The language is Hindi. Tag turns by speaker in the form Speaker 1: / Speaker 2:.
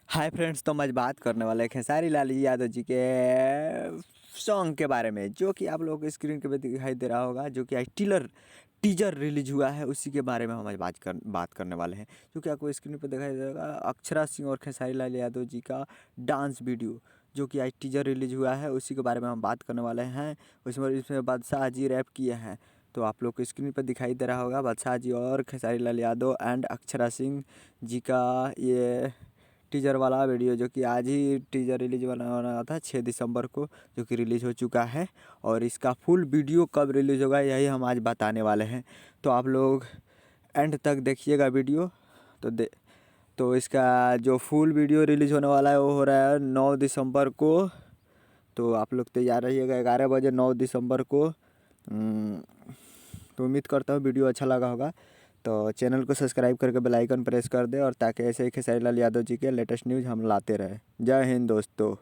Speaker 1: हाय फ्रेंड्स, तो हम आज बात करने वाले हैं खेसारी लाल यादव जी के सॉन्ग के बारे में, जो कि आप लोगों को स्क्रीन पे दिखाई दे रहा होगा, जो कि आज टीजर रिलीज हुआ है। उसी के बारे में हम आज बात करने वाले हैं, जो कि आपको स्क्रीन पे दिखाई देगा अक्षरा सिंह और खेसारी लाल यादव जी का डांस वीडियो, जो कि आज टीजर रिलीज हुआ है। उसी के बारे में हम बात करने वाले हैं। इसमें बादशाह जी रैप किए हैं, तो आप लोग को स्क्रीन पर दिखाई दे रहा होगा बादशाह जी और खेसारी लाल यादव एंड अक्षरा सिंह जी का ये टीजर वाला वीडियो, जो कि आज ही टीजर रिलीज वाला था 6 दिसंबर को, जो कि रिलीज़ हो चुका है। और इसका फुल वीडियो कब रिलीज़ होगा यही हम आज बताने वाले हैं, तो आप लोग एंड तक देखिएगा वीडियो। तो तो इसका जो फुल वीडियो रिलीज़ होने वाला है वो हो रहा है 9 दिसंबर को। तो आप लोग तैयार रहिएगा 11 बजे 9 दिसंबर को। तो उम्मीद करता हूँ वीडियो अच्छा लगा होगा, तो चैनल को सब्सक्राइब करके बेल आइकन प्रेस कर दे, और ताकि ऐसे ही खेसारी लाल यादव जी के लेटेस्ट न्यूज़ हम लाते रहें। जय हिंद दोस्तों।